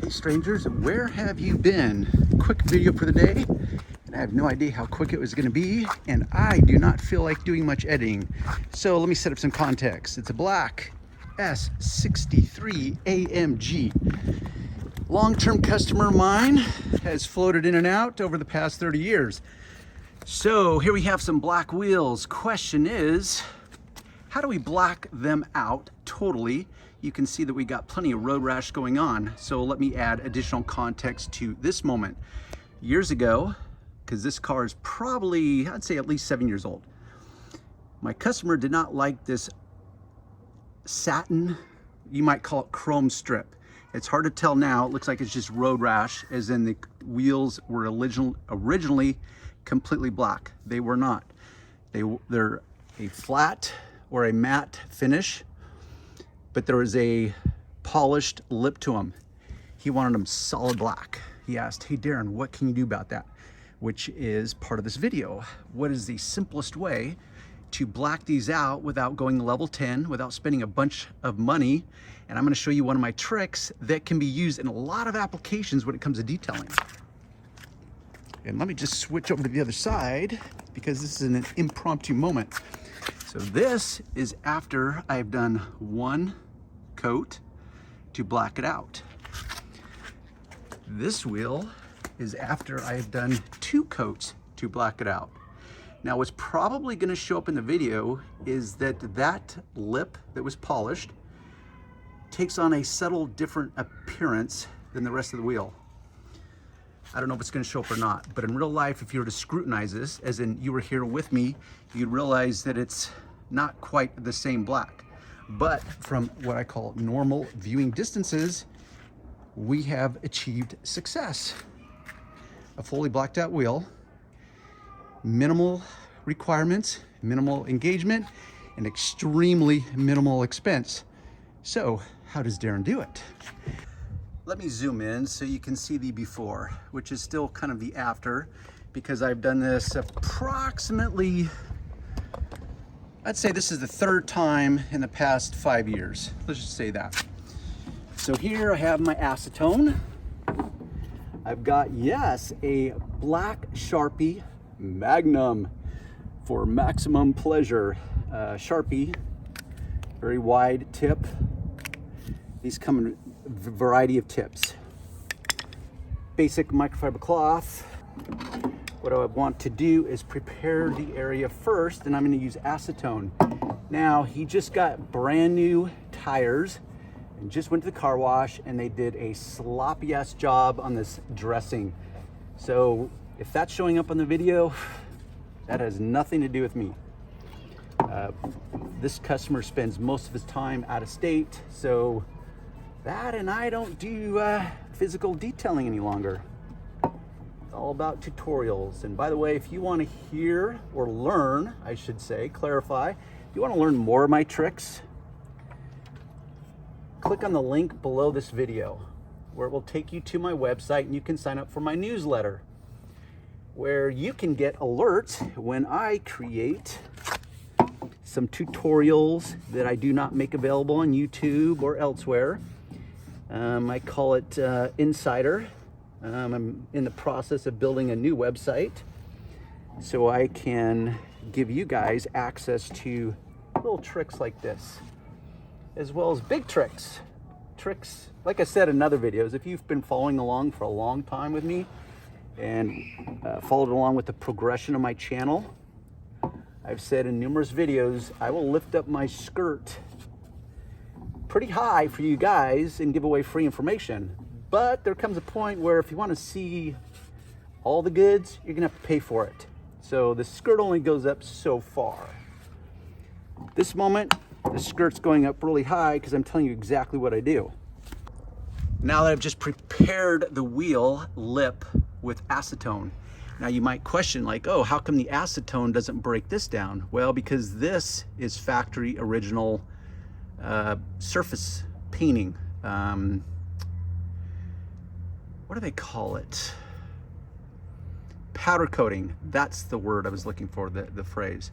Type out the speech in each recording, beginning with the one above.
Hey strangers, where have you been? Quick video for the day, and I have no idea how quick it was going to be, and I do not feel like doing much editing. So let me set up some context. It's a black S63 AMG. Long-term customer of mine, has floated in and out over the past 30 years. So here we have some black wheels. Question is, how do we black them out totally? You can see that we got plenty of road rash going on. So let me add additional context to this moment. Years ago, because this car is probably, I'd say at least 7 years old, my customer did not like this satin, you might call it chrome strip. It's hard to tell now. It looks like it's just road rash, as in the wheels were originally completely black. They were not. They're a flat or a matte finish, but there was a polished lip to them. He wanted them solid black. He asked, hey Darren, what can you do about that? Which is part of this video. What is the simplest way to black these out without going level 10, without spending a bunch of money? And I'm gonna show you one of my tricks that can be used in a lot of applications when it comes to detailing. And let me just switch over to the other side because this is an impromptu moment. So this is after I've done one coat to black it out. This wheel is after I've done 2 coats to black it out. Now what's probably gonna show up in the video is that lip that was polished takes on a subtle different appearance than the rest of the wheel. I don't know if it's gonna show up or not, but in real life, if you were to scrutinize this, as in you were here with me, you'd realize that it's not quite the same black. But from what I call normal viewing distances, we have achieved success. A fully blacked out wheel, minimal requirements, minimal engagement, and extremely minimal expense. So how does Darren do it? Let me zoom in so you can see the before, which is still kind of the after, because I've done this approximately, I'd say this is the 3rd time in the past 5 years. Let's just say that. So here I have my acetone. I've got, yes, a black Sharpie Magnum for maximum pleasure. Sharpie, very wide tip. These come in a variety of tips. Basic microfiber cloth. What I want to do is prepare the area first, and I'm going to use acetone. Now, he just got brand new tires and just went to the car wash, and they did a sloppy ass job on this dressing. So if that's showing up on the video, that has nothing to do with me. This customer spends most of his time out of state, so that and I don't do physical detailing any longer. It's all about tutorials. And by the way, if you want to hear or learn, I should say, clarify, if you want to learn more of my tricks, click on the link below this video where it will take you to my website, and you can sign up for my newsletter where you can get alerts when I create some tutorials that I do not make available on YouTube or elsewhere. I call it Insider. I'm in the process of building a new website so I can give you guys access to little tricks like this, as well as big tricks. Tricks, like I said in other videos, if you've been following along for a long time with me and followed along with the progression of my channel, I've said in numerous videos, I will lift up my skirt pretty high for you guys and give away free information. But there comes a point where if you want to see all the goods, you're gonna have to pay for it. So the skirt only goes up so far. This moment, the skirt's going up really high because I'm telling you exactly what I do. Now that I've just prepared the wheel lip with acetone, now you might question like, oh, how come the acetone doesn't break this down? Well, because this is factory original surface painting. What do they call it? Powder coating. That's the word I was looking for, the phrase.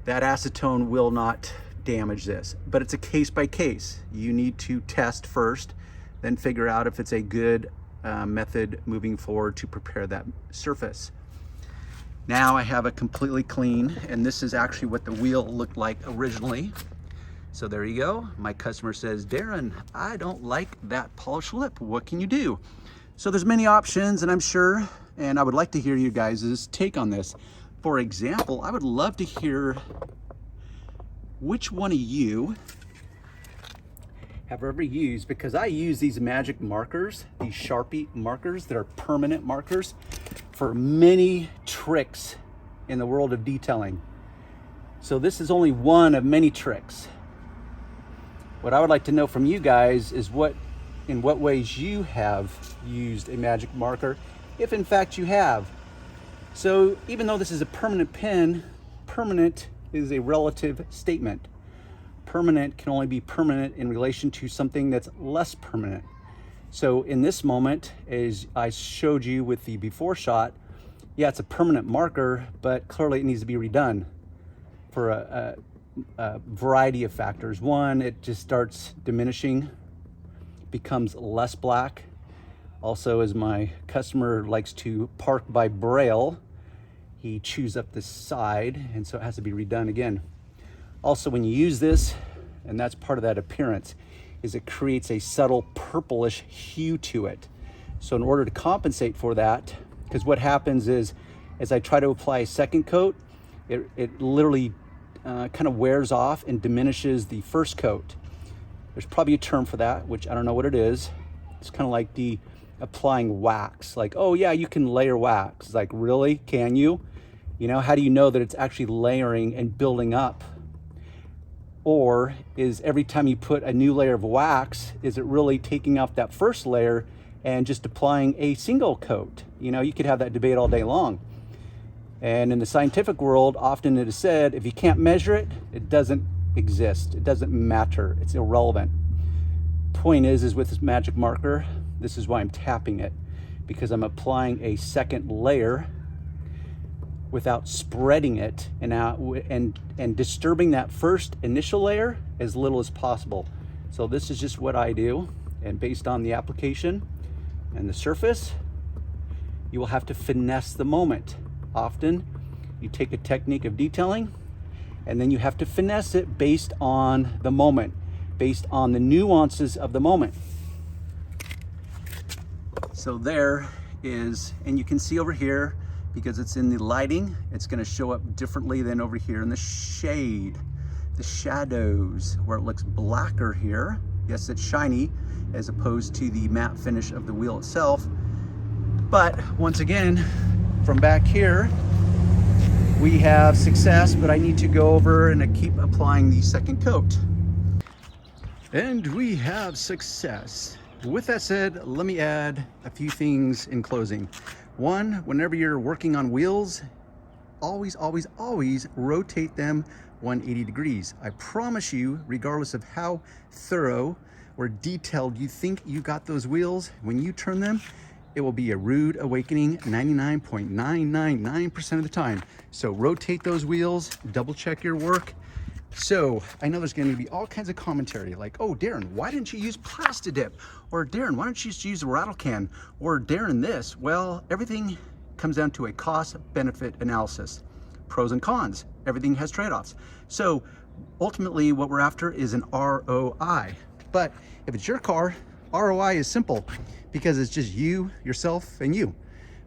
That acetone will not damage this, but it's a case by case. You need to test first then figure out if it's a good method moving forward to prepare that surface. Now I have it completely clean, and this is actually what the wheel looked like originally. So there you go. My customer says, Darren, I don't like that polished lip. What can you do? So there's many options, and I'm sure, and I would like to hear you guys' take on this. For example, I would love to hear which one of you have ever used, because I use these magic markers, these Sharpie markers that are permanent markers for many tricks in the world of detailing. So this is only one of many tricks. What I would like to know from you guys is in what ways you have used a magic marker, if in fact you have. So even though this is a permanent pen, permanent is a relative statement. Permanent can only be permanent in relation to something that's less permanent. So in this moment, as I showed you with the before shot, yeah, it's a permanent marker, but clearly it needs to be redone for a variety of factors. One, it just starts diminishing, becomes less black. Also, as my customer likes to park by braille, he chews up the side, and so it has to be redone again. Also, when you use this, and that's part of that appearance, is it creates a subtle purplish hue to it. So in order to compensate for that, because what happens is, as I try to apply a second coat, it literally kind of wears off and diminishes the first coat. There's probably a term for that, which I don't know what it is. It's kind of like the applying wax. Like, oh yeah, you can layer wax. It's like, really? Can you? You know, how do you know that it's actually layering and building up? Or is every time you put a new layer of wax, is it really taking off that first layer and just applying a single coat? You know, you could have that debate all day long. And in the scientific world, often it is said, if you can't measure it, it doesn't exist. It doesn't matter. It's irrelevant. Point is with this magic marker, this is why I'm tapping it, because I'm applying a second layer without spreading it and disturbing that first initial layer as little as possible. So this is just what I do, and based on the application and the surface, you will have to finesse the moment. Often you take a technique of detailing and then you have to finesse it based on the moment, based on the nuances of the moment. So there is, and you can see over here, because it's in the lighting, it's going to show up differently than over here in the shade, the shadows, where it looks blacker here. Yes, it's shiny as opposed to the matte finish of the wheel itself. But once again, from back here, we have success, but I need to go over and keep applying the second coat. And we have success. With that said, let me add a few things in closing. One, whenever you're working on wheels, always, always, always rotate them 180 degrees. I promise you, regardless of how thorough or detailed you think you got those wheels, when you turn them, it will be a rude awakening 99.999% of the time. So rotate those wheels, double check your work. So I know there's going to be all kinds of commentary like, oh, Darren, why didn't you use Plastidip? Or Darren, why don't you just use a rattle can? Or Darren this. Well, everything comes down to a cost-benefit analysis. Pros and cons. Everything has trade-offs. So ultimately what we're after is an ROI. But if it's your car, ROI is simple because it's just you, yourself, and you.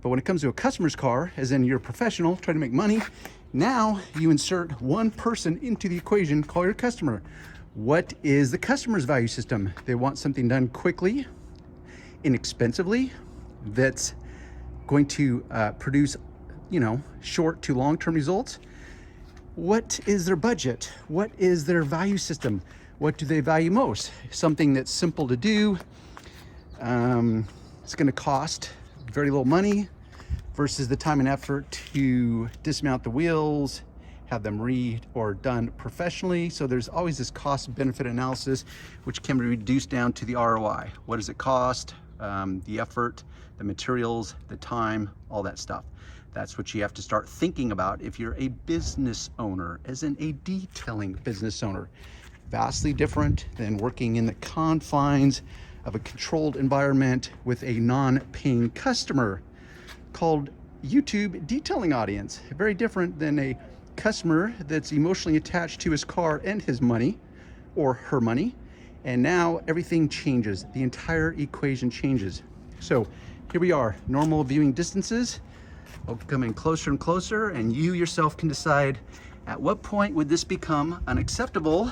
But when it comes to a customer's car, as in you're a professional trying to make money, now you insert one person into the equation, call your customer. What is the customer's value system? They want something done quickly, inexpensively, that's going to produce, short to long-term results. What is their budget? What is their value system? What do they value most? Something that's simple to do. It's going to cost very little money versus the time and effort to dismount the wheels, have them done professionally. So there's always this cost benefit analysis, which can be reduced down to the ROI. What does it cost? The effort, the materials, the time, all that stuff. That's what you have to start thinking about if you're a business owner, as in a detailing business owner. Vastly different than working in the confines of a controlled environment with a non-paying customer called YouTube detailing audience. Very different than a customer that's emotionally attached to his car and his money or her money. And now everything changes. The entire equation changes. So here we are, normal viewing distances. I'll come in closer and closer, and you yourself can decide at what point would this become unacceptable.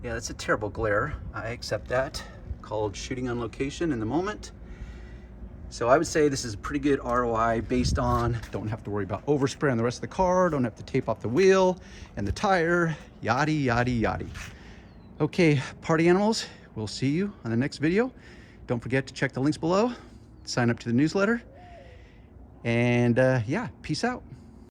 Yeah, that's a terrible glare. I accept that. Called shooting on location in the moment. So I would say this is a pretty good ROI based on don't have to worry about overspray on the rest of the car, don't have to tape off the wheel and the tire, yada, yada, yada. Okay, party animals, we'll see you on the next video. Don't forget to check the links below, sign up to the newsletter, and yeah, peace out.